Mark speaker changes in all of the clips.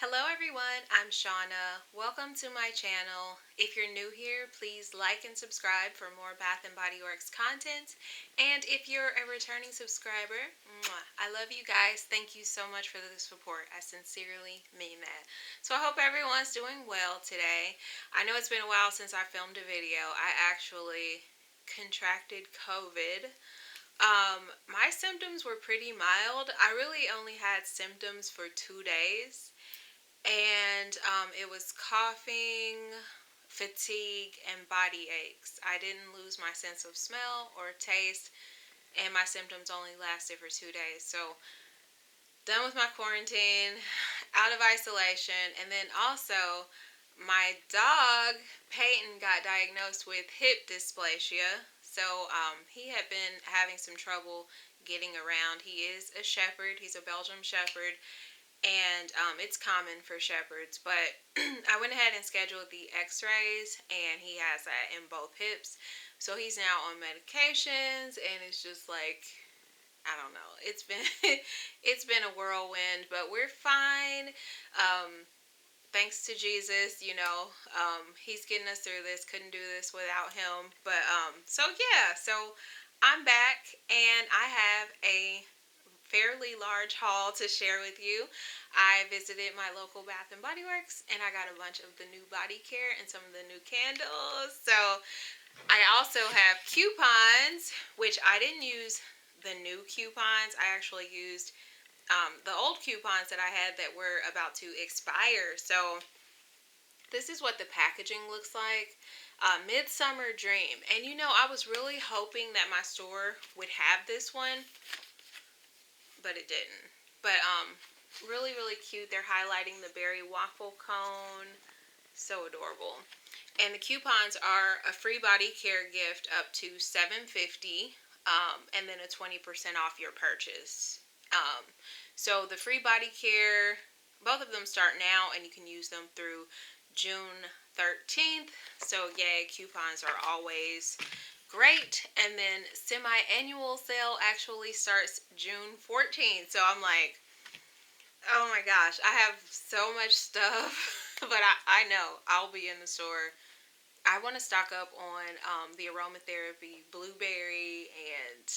Speaker 1: Hello everyone, I'm Shauna. Welcome to my channel. If you're new here, please like and subscribe for more Bath and Body Works content. And if you're a returning subscriber, I love you guys. Thank you so much for the support. I sincerely mean that. So I hope everyone's doing well today. I know it's been a while since I filmed a video. I actually contracted COVID. My symptoms were pretty mild. I really only had symptoms for 2 days. And it was coughing, fatigue, and body aches. I didn't lose my sense of smell or taste, and my symptoms only lasted for 2 days. So, done with my quarantine, out of isolation, and then also my dog Peyton got diagnosed with hip dysplasia. So, he had been having some trouble getting around. He is a shepherd, he's a Belgian shepherd, and it's common for shepherds, but I went ahead and scheduled the x-rays, and he has that in both hips. So he's now on medications, and it's just like, I don't know, it's been it's been a whirlwind, but we're fine. Thanks to Jesus, he's getting us through this. Couldn't do this without him. But so yeah, so I'm back, and I have a fairly large haul to share with you. I visited my local Bath and Body Works, and I got a bunch of the new body care and some of the new candles. So I also have coupons, which I didn't use the new coupons. I actually used the old coupons that I had that were about to expire. So this is what the packaging looks like. Midsummer Dream. And I was really hoping that my store would have this one, but it didn't. But really, really cute. They're highlighting the berry waffle cone. So adorable. And the coupons are a free body care gift up to $7.50, and then a 20% off your purchase. So the free body care, both of them start now, and you can use them through June 13th. So yay, coupons are always great. And then semi-annual sale actually starts June 14th. So I'm like, oh my gosh, I have so much stuff. But I know I'll be in the store. I want to stock up on the aromatherapy blueberry, and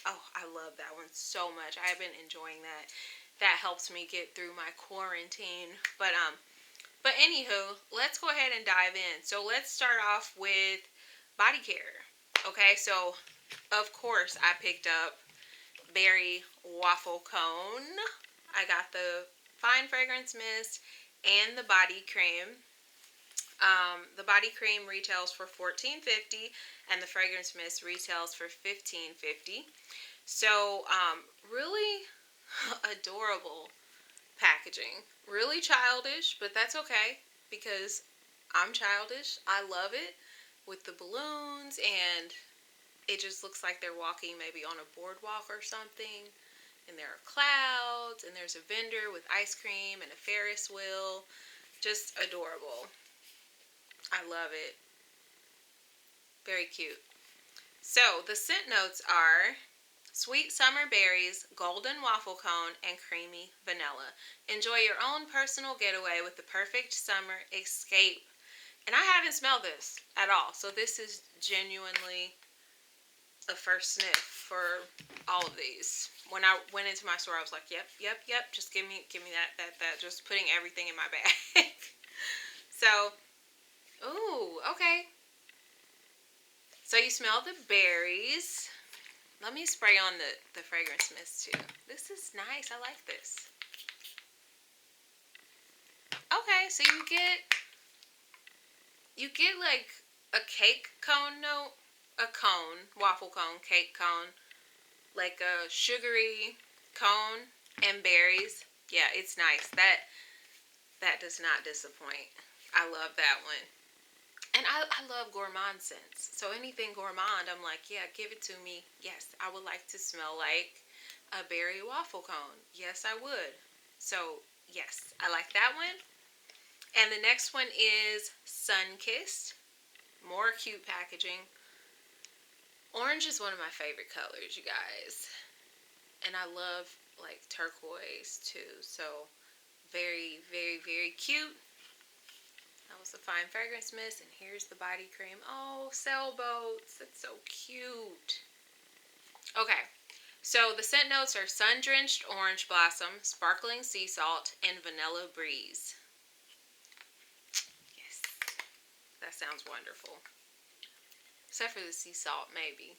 Speaker 1: oh, I love that one so much. I have been enjoying that. That helps me get through my quarantine. But anywho, let's go ahead and dive in. So let's start off with body care. Okay, so of course I picked up berry waffle cone. I got the fine fragrance mist and the body cream. The body cream retails for $14.50, and the fragrance mist retails for $15.50. So really adorable packaging. Really childish, but that's okay because I'm childish. I love it, with the balloons, and it just looks like they're walking maybe on a boardwalk or something. And there are clouds, and there's a vendor with ice cream and a Ferris wheel. Just adorable. I love it. Very cute. So the scent notes are sweet summer berries, golden waffle cone, and creamy vanilla. Enjoy your own personal getaway with the perfect summer escape. And I haven't smelled this at all, so this is genuinely a first sniff for all of these. When I went into my store, I was like, yep. Just give me that. Just putting everything in my bag. So, ooh, okay. So you smell the berries. Let me spray on the fragrance mist too. This is nice. I like this. Okay, so you get like a cake cone note. A cone, waffle cone, cake cone, like a sugary cone, and berries. Yeah, it's nice. That does not disappoint. I love that one. And I love gourmand scents. So anything gourmand, I'm like, yeah, give it to me. Yes, I would like to smell like a berry waffle cone. Yes, I would. So, yes, I like that one. And the next one is Sunkissed. More cute packaging. Orange is one of my favorite colors, you guys. And I love like turquoise too. So Very, very, very cute. That was the Fine Fragrance Mist, and here's the body cream. Oh, sailboats. That's so cute. Okay, so the scent notes are sun-drenched orange blossom, sparkling sea salt, and vanilla breeze. Yes, that sounds wonderful. Except for the sea salt, maybe.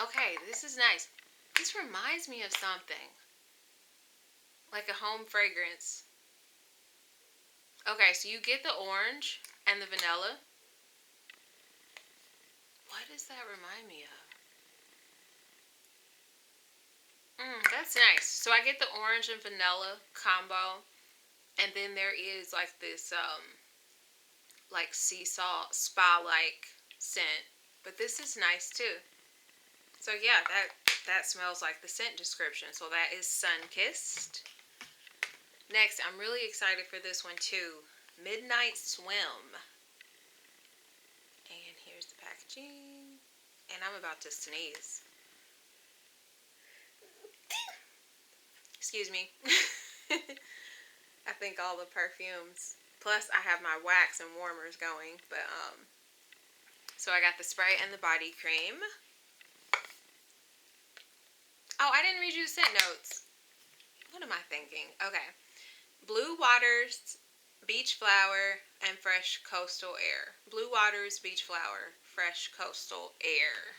Speaker 1: Okay, this is nice. This reminds me of something. Like a home fragrance. Okay, so you get the orange and the vanilla. What does that remind me of? That's nice. So I get the orange and vanilla combo. And then there is like this like sea salt spa-like scent. But this is nice too. So yeah, that smells like the scent description. So that is Sunkissed. Next, I'm really excited for this one too. Midnight Swim. And here's the packaging. And I'm about to sneeze. Excuse me. I think all the perfumes. Plus, I have my wax and warmers going. But, so I got the spray and the body cream. Oh, I didn't read you the scent notes. What am I thinking? Okay. Blue waters, beach flower, and fresh coastal air. Blue waters, beach flower, fresh coastal air.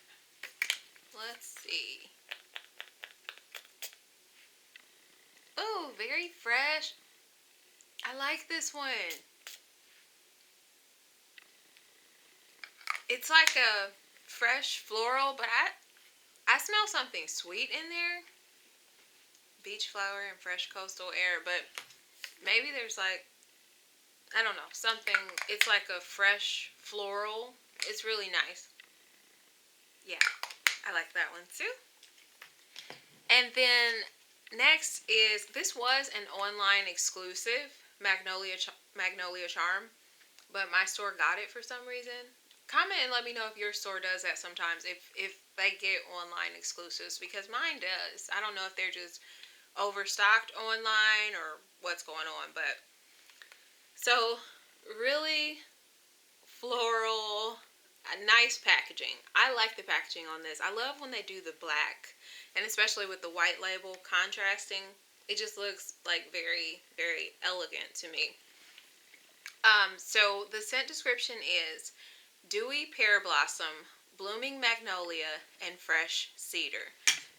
Speaker 1: Let's see. Oh, very fresh. I like this one. It's like a fresh floral, but I smell something sweet in there. Beach flower and fresh coastal air, but maybe there's like, I don't know, something. It's like a fresh floral. It's really nice. Yeah, I like that one too. And then next is, this was an online exclusive, Magnolia Charm, but my store got it for some reason. Comment and let me know if your store does that sometimes, if they get online exclusives, because mine does. I don't know if they're just overstocked online or what's going on, but so really floral, nice packaging. I like the packaging on this. I love when they do the black, and especially with the white label contrasting. It just looks like very, very elegant to me. So the scent description is dewy pear blossom, blooming magnolia, and fresh cedar.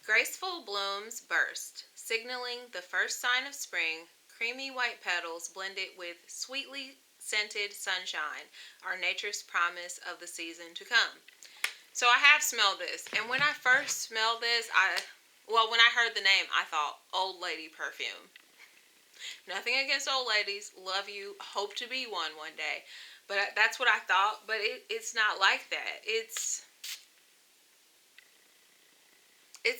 Speaker 1: Graceful blooms burst, signaling the first sign of spring. Creamy white petals blended with sweetly scented sunshine are nature's promise of the season to come. So I have smelled this, and when I first smelled this, when I heard the name, I thought old lady perfume. Nothing against old ladies, love you, hope to be one day. But that's what I thought, but it's not like that. It's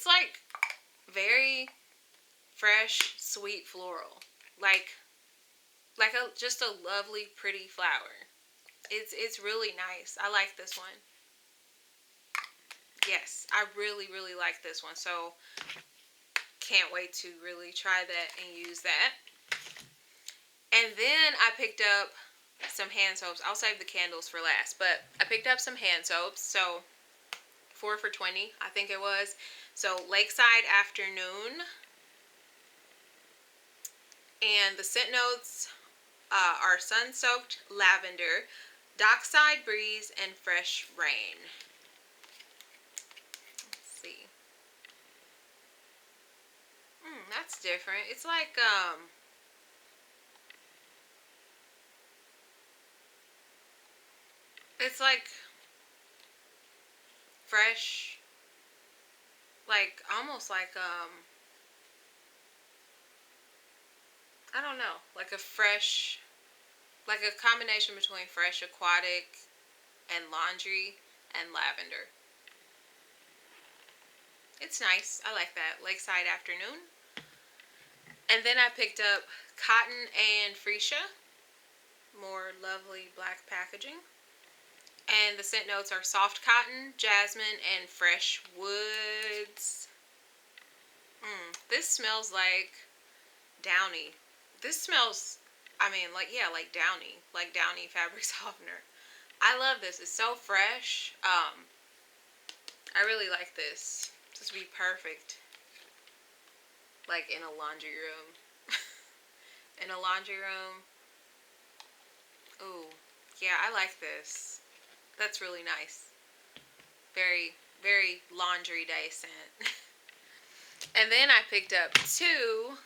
Speaker 1: like very fresh, sweet floral. Like just a lovely, pretty flower. It's really nice. I like this one. Yes, I really, really like this one. So can't wait to really try that and use that. And then I picked up some hand soaps. I'll save the candles for last, but I picked up some hand soaps. So 4 for $20, I think it was. So Lakeside Afternoon. And the scent notes are sun-soaked lavender, dockside breeze, and fresh rain. Let's see. That's different. It's like fresh, like almost like I don't know, like a fresh, like a combination between fresh aquatic and laundry and lavender. It's nice. I like that. Lakeside Afternoon. And then I picked up Cotton and Freesia. More lovely black packaging. And the scent notes are soft cotton, jasmine, and fresh woods. This smells like Downy. This smells, I mean, like, yeah, like Downy fabric softener. I love this. It's so fresh. I really like this. This would be perfect, like, in a laundry room. In a laundry room. Ooh, yeah, I like this. That's really nice. Very, very laundry day scent. And then I picked up 2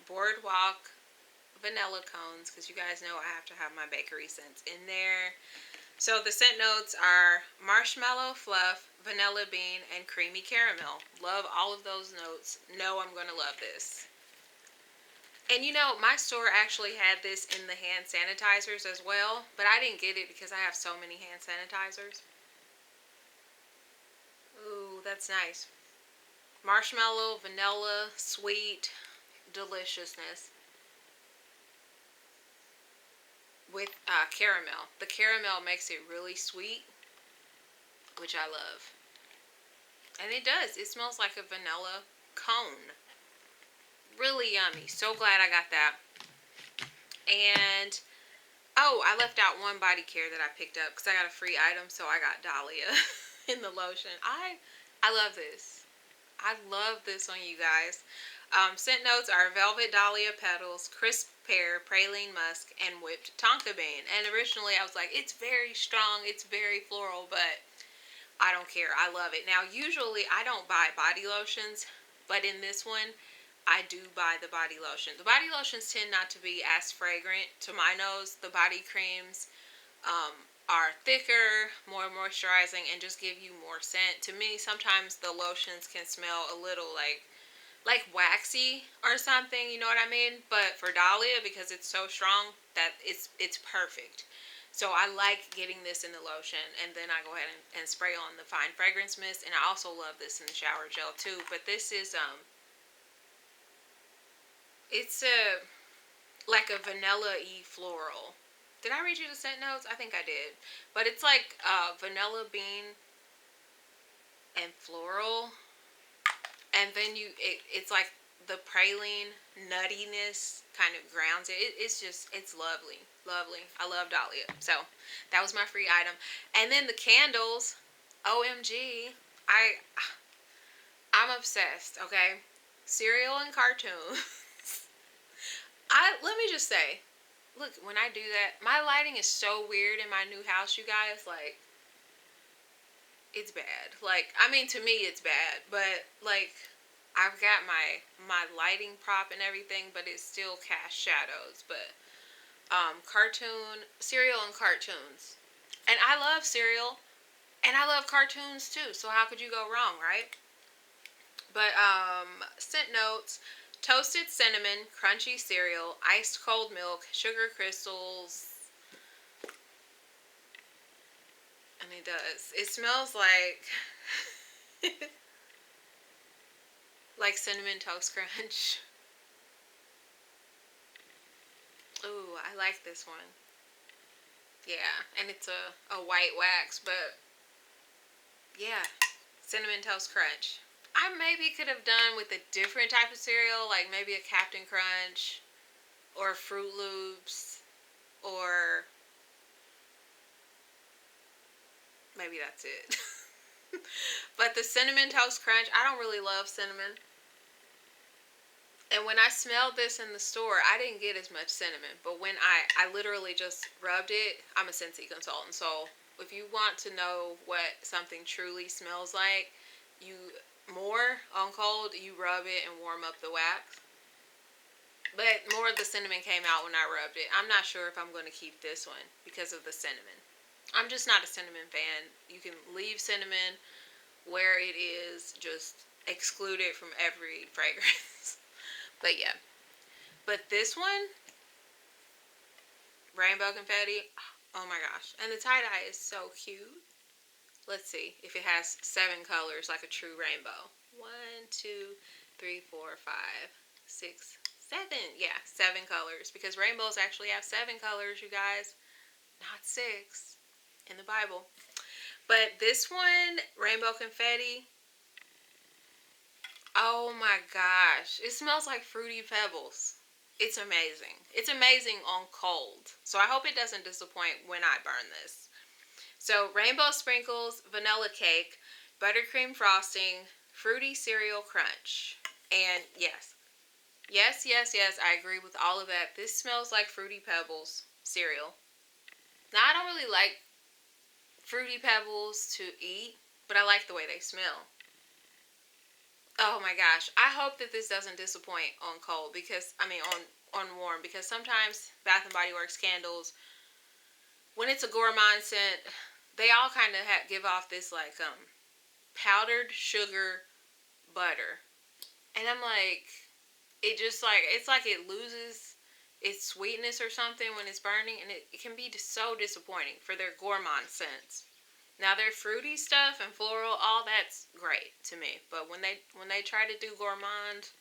Speaker 1: Boardwalk vanilla cones, because you guys know I have to have my bakery scents in there. So the scent notes are marshmallow fluff, vanilla bean, and creamy caramel. Love all of those notes. Know I'm going to love this. And you know, my store actually had this in the hand sanitizers as well, but I didn't get it because I have so many hand sanitizers. Ooh, that's nice. Marshmallow, vanilla, sweet, deliciousness. With caramel. The caramel makes it really sweet, which I love. And it does. It smells like a vanilla cone. Really yummy. So glad I got that. And, oh, I left out one body care that I picked up because I got a free item, so I got Dahlia in the lotion. I love this. I love this on you guys. Scent notes are velvet dahlia petals, crisp pear, praline musk, and whipped tonka bean. And originally I was like, it's very strong, it's very floral, but I don't care. I love it. Now, usually I don't buy body lotions, but in this one, I do buy the body lotion. The body lotions tend not to be as fragrant to my nose. The body creams are thicker, more moisturizing, and just give you more scent. To me, sometimes the lotions can smell a little like waxy or something, you know what I mean? But for Dahlia, because it's so strong, that it's perfect. So I like getting this in the lotion, and then I go ahead and spray on the fine fragrance mist, and I also love this in the shower gel too. But this is it's like a vanilla-y floral. Did I read you the scent notes? I think I did. But it's like vanilla bean and floral. And then it's like the praline nuttiness kind of grounds it. It's just, it's lovely. Lovely. I love Dahlia. So that was my free item. And then the candles. OMG. I'm obsessed, okay? Cereal and cartoons. Let me just say, look, when I do that, my lighting is so weird in my new house, you guys. Like, it's bad. Like, I mean, to me, it's bad. But, like, I've got my lighting prop and everything, but it still casts shadows. But, cereal and cartoons. And I love cereal, and I love cartoons, too. So how could you go wrong, right? But, scent notes. Toasted cinnamon, crunchy cereal, iced cold milk, sugar crystals. And it does. It smells like like cinnamon toast crunch. Ooh, I like this one. Yeah, and it's a white wax, but yeah, cinnamon toast crunch. I maybe could have done with a different type of cereal, like maybe a Captain Crunch or Fruit Loops, or maybe that's it. But the cinnamon toast crunch, I don't really love cinnamon. And when I smelled this in the store, I didn't get as much cinnamon. But when I literally just rubbed it, I'm a Scentsy consultant. So if you want to know what something truly smells like, more on cold, you rub it and warm up the wax. But more of the cinnamon came out when I rubbed it. I'm not sure if I'm going to keep this one because of the cinnamon. I'm just not a cinnamon fan. You can leave cinnamon where it is, just exclude it from every fragrance. But yeah. But this one, Rainbow Confetti, oh my gosh. And the tie-dye is so cute. Let's see if it has 7 colors like a true rainbow. 1, 2, 3, 4, 5, 6, 7. Yeah, 7 colors. Because rainbows actually have 7 colors, you guys. Not 6 in the Bible. But this one, Rainbow Confetti, Oh my gosh. It smells like Fruity Pebbles. It's amazing. It's amazing on cold. So I hope it doesn't disappoint when I burn this. So rainbow sprinkles, vanilla cake, buttercream frosting, fruity cereal crunch. And yes, yes, I agree with all of that. This smells like Fruity Pebbles cereal. Now, I don't really like Fruity Pebbles to eat, but I like the way they smell. Oh my gosh. I hope that this doesn't disappoint on cold because, on warm, because sometimes Bath and Body Works candles, when it's a gourmand scent, they all kind of give off this like powdered sugar butter. And I'm like, it just like, it's like it loses its sweetness or something when it's burning, and it can be so disappointing for their gourmand scents. Now their fruity stuff and floral, all that's great to me. But when they try to do gourmand,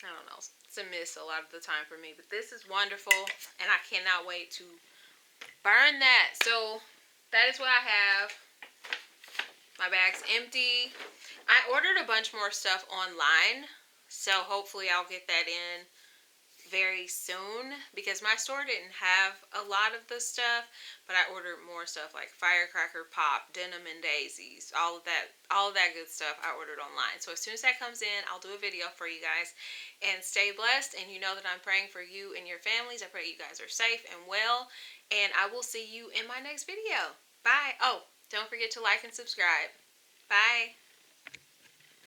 Speaker 1: I don't know. It's a miss a lot of the time for me. But this is wonderful, and I cannot wait to burn that. So that is what I have. My bag's empty. I ordered a bunch more stuff online, so hopefully I'll get that in very soon because my store didn't have a lot of the stuff, but I ordered more stuff like firecracker pop, denim and daisies, all of that good stuff I ordered online. So as soon as that comes in, I'll do a video for you guys. And stay blessed, and you know that I'm praying for you and your families. I pray you guys are safe and well, and I will see you in my next video. Bye. Oh, don't forget to like and subscribe. Bye.